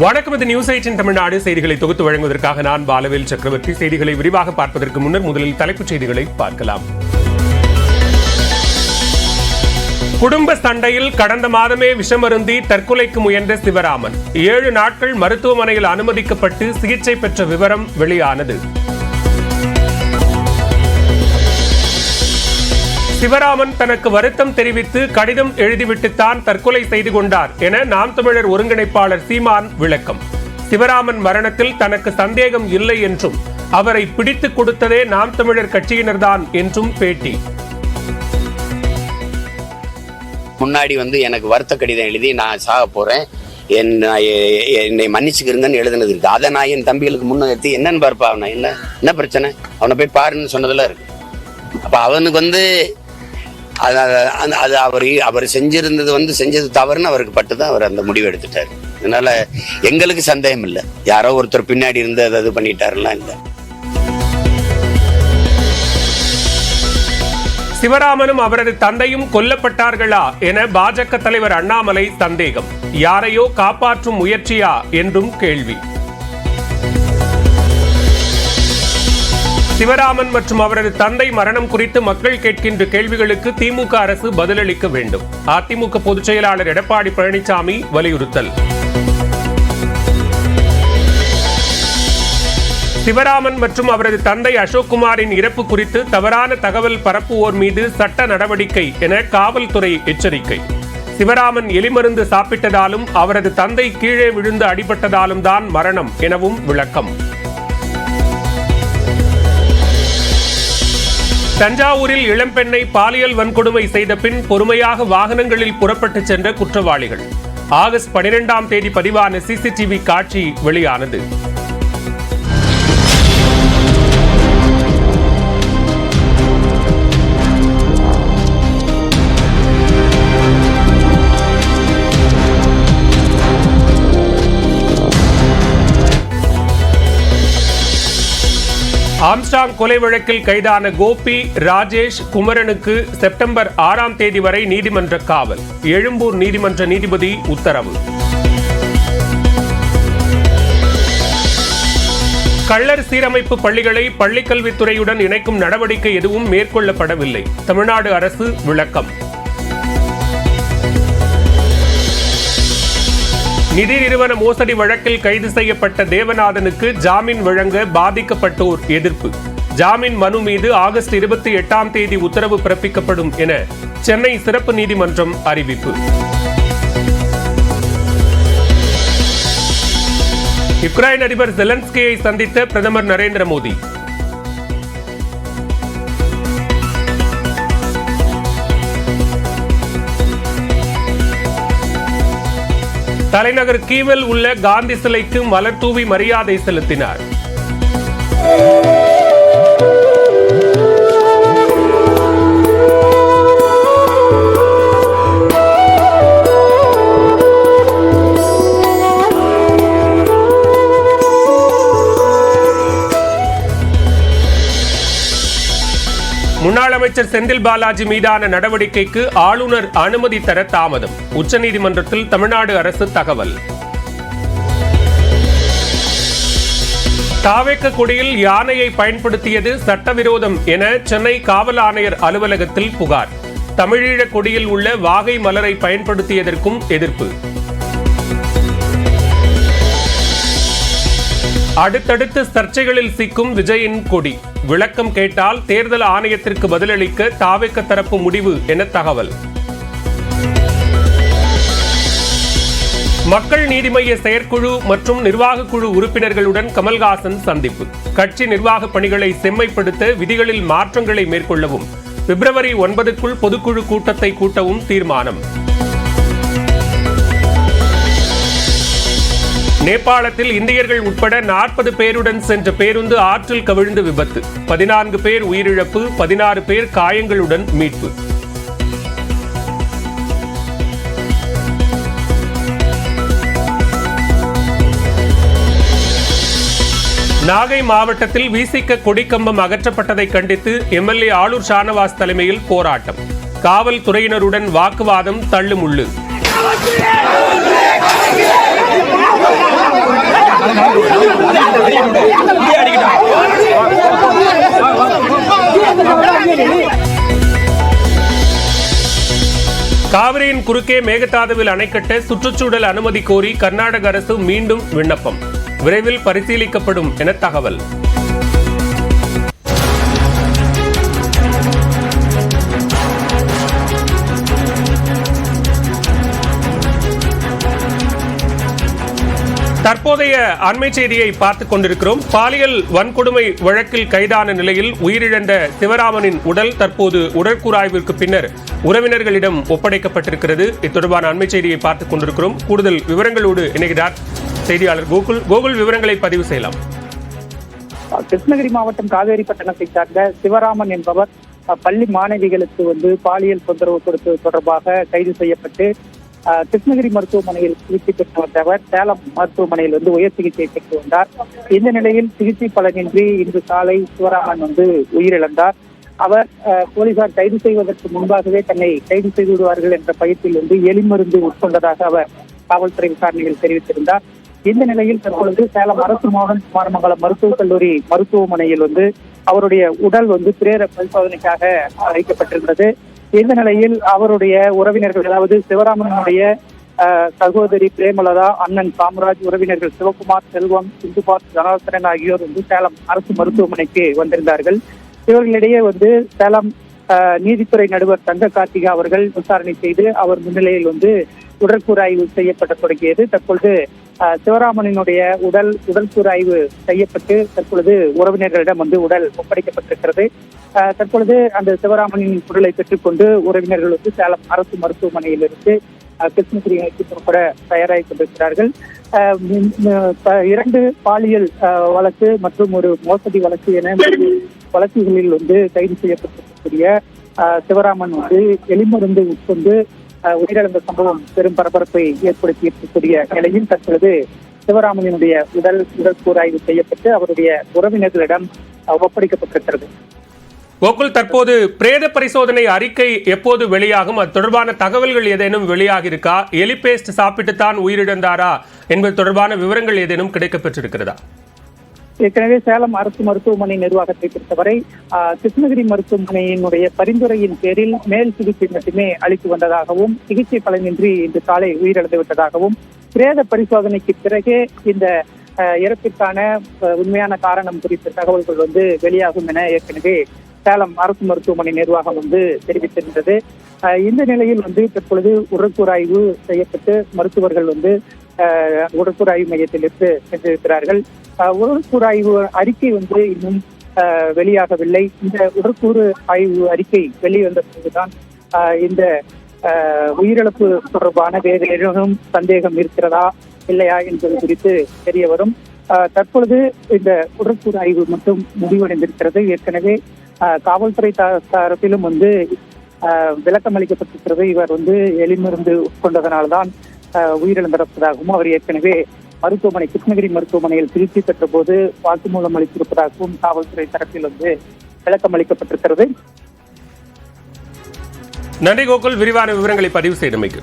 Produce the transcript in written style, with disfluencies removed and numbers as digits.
வணக்கம். இது நியூஸ் 8 தமிழ்நாடு செய்திகளை தொகுத்து வழங்குவதற்காக நான் பாலவேல் சக்கரவர்த்தி. செய்திகளை விரிவாக பார்ப்பதற்கு முன்னர் முதலில் தலைப்புச் செய்திகளை பார்க்கலாம். குடும்ப சண்டையில் கடந்த மாதமே விஷமருந்தி தற்கொலைக்கு முயன்ற சிவராமன் 7 நாட்கள் மருத்துவமனையில் அனுமதிக்கப்பட்டு சிகிச்சை பெற்ற விவரம் வெளியானது. சிவராமன் தனக்கு வருத்தம் தெரிவித்து கடிதம் எழுதிவிட்டுத்தான் தற்கொலை செய்து கொண்டார் என நாம் தமிழர் ஒருங்கிணைப்பாளர் சீமான் விளக்கம். சிவராமன் மரணத்தில் தனக்கு சந்தேகம் இல்லை என்றும் அவரை பிடித்துக் கொடுத்ததே நாம் தமிழர் கட்சியினர்தான் என்றும் பேட்டி. முன்னாடி எனக்கு வருத்த கடிதம் எழுதி நான் சாக போறேன், என்னை மன்னிச்சுக்கிறங்கன்னு எழுதுனது இருக்கு. அதை நான் என் தம்பிகளுக்கு முன்னெடுத்து என்னன்னு பார்ப்பா, அவனை என்ன பிரச்சனை, அவனை போய் பாருன்னு சொன்னதெல்லாம் இருக்கு. அப்ப அவனுக்கு அது அவர் செஞ்சிருந்தது செஞ்சது தவறுன்னு அவருக்கு பட்டுதான் அவர் அந்த முடிவு எடுத்துட்டாரு. அதனால எங்களுக்கு சந்தேகம் இல்லை, யாரோ ஒருத்தர் பின்னாடி இருந்து அது பண்ணிட்டாருலாம் இல்லை. சிவராமனும் அவரது தந்தையும் கொல்லப்பட்டார்களா என பாஜக தலைவர் அண்ணாமலை சந்தேகம். யாரையோ காப்பாற்றும் முயற்சியா என்றும் கேள்வி. சிவராமன் மற்றும் அவரது தந்தை மரணம் குறித்து மக்கள் கேட்கின்ற கேள்விகளுக்கு திமுக அரசு பதிலளிக்க வேண்டும். அதிமுக பொதுச் செயலாளர் எடப்பாடி பழனிசாமி வலியுறுத்தல். சிவராமன் மற்றும் அவரது தந்தை அசோக்குமாரின் இறப்பு குறித்து தவறான தகவல் பரப்புவோர் மீது சட்ட நடவடிக்கை என காவல்துறை எச்சரிக்கை. சிவராமன் எலிமருந்து சாப்பிட்டதாலும் அவரது தந்தை கீழே விழுந்து அடிபட்டதாலும் தான் மரணம் எனவும் விளக்கம். தஞ்சாவூரில் இளம்பெண்ணை பாலியல் வன்கொடுமை செய்த பின் பொறுமையாக வாகனங்களில் புறப்பட்டு சென்ற குற்றவாளிகள். ஆகஸ்ட் 12ஆம் தேதி பதிவான சிசிடிவி காட்சி வெளியானது. ஆம்ஸ்டாங் கொலை வழக்கில் கைதான கோபி, ராஜேஷ், குமரனுக்கு செப்டம்பர் 6ஆம் தேதி வரை நீதிமன்ற காவல். எழும்பூர் நீதிமன்ற நீதிபதி உத்தரவு. கள்ளர் சீரமைப்பு பள்ளிகளை பள்ளிக்கல்வித்துறையுடன் இணைக்கும் நடவடிக்கை எதுவும் மேற்கொள்ளப்படவில்லை. தமிழ்நாடு அரசு விளக்கம். நிதி நிறுவன மோசடி வழக்கில் கைது செய்யப்பட்ட தேவநாதனுக்கு ஜாமீன் வழங்க பாதிக்கப்பட்டோர் எதிர்ப்பு. ஜாமீன் மனு மீது ஆகஸ்ட் 28ஆம் தேதி உத்தரவு பிறப்பிக்கப்படும் என சென்னை சிறப்பு நீதிமன்றம் அறிவிப்பு. யுக்ரைன் அதிபர் ஜெலன்ஸ்கியை சந்தித்த பிரதமர் நரேந்திர மோடி. தலைநகர் கீவில் உள்ள காந்தி சிலைக்கு மலர் தூவி மரியாதை செலுத்தினார். முன்னாள் அமைச்சர் செந்தில் பாலாஜி மீதான நடவடிக்கைக்கு ஆளுநர் அனுமதி தர தாமதம். உச்சநீதிமன்றத்தில் தமிழ்நாடு அரசு தகவல். தாவேக்க கொடியில் யானையை பயன்படுத்தியது சட்டவிரோதம் என சென்னை காவல் ஆணையர் அலுவலகத்தில் புகார். தமிழீழ கொடியில் உள்ள வாகை மலரை பயன்படுத்தியதற்கும் எதிர்ப்பு. அடுத்தடுத்து சர்ச்சைகளில் சிக்கும் விஜயின் கொடி. விளக்கம் கேட்டால் தேர்தல் ஆணையத்திற்கு பதிலளிக்க தாவேக்க தரப்பு முடிவு என தகவல். மக்கள் நீதி மய்ய செயற்குழு மற்றும் நிர்வாக குழு உறுப்பினர்களுடன் கமல்ஹாசன் சந்திப்பு. கட்சி நிர்வாக பணிகளை செம்மைப்படுத்த விதிகளில் மாற்றங்களை மேற்கொள்ளவும் பிப்ரவரி 9க்குள் பொதுக்குழு கூட்டத்தை கூட்டவும் தீர்மானம். நேபாளத்தில் இந்தியர்கள் உட்பட 40 பேருடன் சென்ற பேருந்து ஆற்றில் கவிழ்ந்து விபத்து. 14 பேர் உயிரிழப்பு, 16 பேர் காயங்களுடன் மீட்பு. நாகை மாவட்டத்தில் விசிக கொடிக்கம்பம் அகற்றப்பட்டதை கண்டித்து எம்எல்ஏ ஆளூர் ஷானவாஸ் தலைமையில் போராட்டம். காவல்துறையினருடன் வாக்குவாதம், தள்ளுமுள்ளு. காவிரியின் குறுக்கே மேகதாதுவில் அணை கட்ட சுற்றுச்சூழல் அனுமதி கோரி கர்நாடக அரசு மீண்டும் விண்ணப்பம் விரைவில் பரிசீலிக்கப்படும் என தகவல். தற்போதைய அண்மை செய்தியை பார்த்துக் கொண்டிருக்கிறோம். பாலியல் வன்கொடுமை வழக்கில் கைதான நிலையில் உயிரிழந்த சிவராமனின் உடல் தற்போது உடற்கூறாய்விற்கு பின்னர் உறவினர்களிடம் ஒப்படைக்கப்பட்டிருக்கிறது. இது தொடர்பான அண்மை செய்தியை பார்த்துக் கொண்டிருக்கிறோம். கூடுதல் விவரங்களோடு இணைகிறார் செய்தியாளர் கோகுல். விவரங்களை பதிவு செய்யலாம். கிருஷ்ணகிரி மாவட்டம் காவேரி பட்டணத்தை சார்ந்த சிவராமன் என்பவர் பள்ளி மாணவிகளுக்கு பாலியல் தொந்தரவு கொடுத்தது தொடர்பாக கைது செய்யப்பட்டு கிருஷ்ணகிரி மருத்துவமனையில் சிகிச்சை பெற்று வந்தவர் சேலம் மருத்துவமனையில் உயர் சிகிச்சை பெற்று வந்தார். இந்த நிலையில் சிகிச்சை பலனின்றி இன்று காலை சிவராமன் உயிரிழந்தார். அவர் போலீசார் கைது செய்வதற்கு முன்பாகவே தன்னை கைது செய்து விடுவார்கள் என்ற பயத்தில் எலிமருந்து உட்கொண்டதாக அவர் காவல்துறை விசாரணையில் தெரிவித்திருந்தார். இந்த நிலையில் தற்பொழுது சேலம் அரசு மோகன் குமாரமங்கலம் மருத்துவக் கல்லூரி மருத்துவமனையில் அவருடைய உடல் பிரேத பரிசோதனைக்காக வைக்கப்பட்டிருந்தது. இந்த நிலையில் அவருடைய உறவினர்கள், அதாவது சிவராமனுடைய சகோதரி பிரேமலதா, அண்ணன் காமராஜ், உறவினர்கள் சிவகுமார், செல்வம், சிந்துபாத், ஜனார்த்தனன் ஆகியோர் சேலம் அரசு மருத்துவமனைக்கு வந்திருந்தார்கள். இவர்களிடையே சேலம் நீதித்துறை நடுவர் தங்க கார்த்திகா அவர்கள் விசாரணை செய்து அவர் முன்னிலையில் உடற்கூறாய்வு செய்யப்பட தொடங்கியது. தற்பொழுது சிவராமனினுடைய உடற்கூறாய்வு செய்யப்பட்டு தற்பொழுது உறவினர்களிடம் உடல் ஒப்படைக்கப்பட்டிருக்கிறது. தற்பொழுது அந்த சிவராமனின் உடலை பெற்றுக்கொண்டு உறவினர்கள் சேலம் அரசு மருத்துவமனையில் இருந்து கிருஷ்ணகிரி நோக்கி புறப்பட தயாராகி கொண்டிருக்கிறார்கள். 2 பாலியல் வழக்கு மற்றும் ஒரு மோசடி வழக்கு என வழக்குகளில் கைது செய்யப்பட்டிருக்கக்கூடிய சிவராமன் எலிமருந்து உட்கொண்டு உயிரிழந்த சம்பவம் பெரும் பரபரப்பை ஏற்படுத்தி இருக்கக்கூடிய நிலையில் தற்பொழுது சிவராமனினுடைய உடற்கூறாய்வு செய்யப்பட்டு அவருடைய உறவினர்களிடம் ஒப்படைக்கப்பட்டிருக்கிறது. கோகுல், தற்போது பிரேத பரிசோதனை அறிக்கை எப்போது வெளியாகும்? அது தொடர்பான தகவல்கள் ஏதேனும் வெளியாகி இருக்கா? எலிபேஸ்ட் சாப்பிட்டுத்தான் உயிரிழந்தாரா என்பது தொடர்பான விவரங்கள் ஏதேனும் கிடைக்கப்பெற்றிருக்கிறதா? ஏற்கனவே சேலம் அரசு மருத்துவமனை நிர்வாகத்தை பொறுத்தவரை கிருஷ்ணகிரி மருத்துவமனையினுடைய பரிந்துரையின் பேரில் மேல் சிகிச்சை மட்டுமே அளித்து வந்ததாகவும் சிகிச்சை பலனின்றி இன்று காலை உயிரிழந்து விட்டதாகவும் பிரேத பரிசோதனைக்கு பிறகே இந்த இறப்பிற்கான உண்மையான காரணம் குறித்த தகவல்கள் வெளியாகும் என ஏற்கனவே சேலம் அரசு மருத்துவமனை நிர்வாகம் தெரிவித்திருந்தது. இந்த நிலையில் தற்பொழுது உடற்கூறாய்வு செய்யப்பட்டு மருத்துவர்கள் உடற்கூறாய்வு மையத்திலிருந்து சென்றிருக்கிறார்கள். உடற்கூறாய்வு அறிக்கை இன்னும் வெளியாகவில்லை. இந்த உடற்கூறு ஆய்வு அறிக்கை வெளிவந்த பிறகுதான் இந்த உயிரிழப்பு தொடர்பான வேறு ஏதேனும் சந்தேகம் இருக்கிறதா இல்லையா என்பது குறித்து தெரிய வரும். தற்பொழுது இந்த உடற்கூறு ஆய்வு மட்டும் முடிவடைந்திருக்கிறது. ஏற்கனவே காவல்துறை தரப்பிலும் விளக்கம் அளிக்கப்பட்டிருக்கிறது. இவர் எலிமருந்து உட்கொண்டதனால்தான் உயிரிழந்திருப்பதாகவும் அவர் ஏற்கனவே கிருஷ்ணகிரி மருத்துவமனையில் சிகிச்சை பெற்ற போது வாக்குமூலம் அளித்திருப்பதாகவும் காவல்துறை தரப்பில் விளக்கம் அளிக்கப்பட்டிருக்கிறது. நன்றி கோகுல், விரிவான விவரங்களை பதிவு செய்தமைக்கு.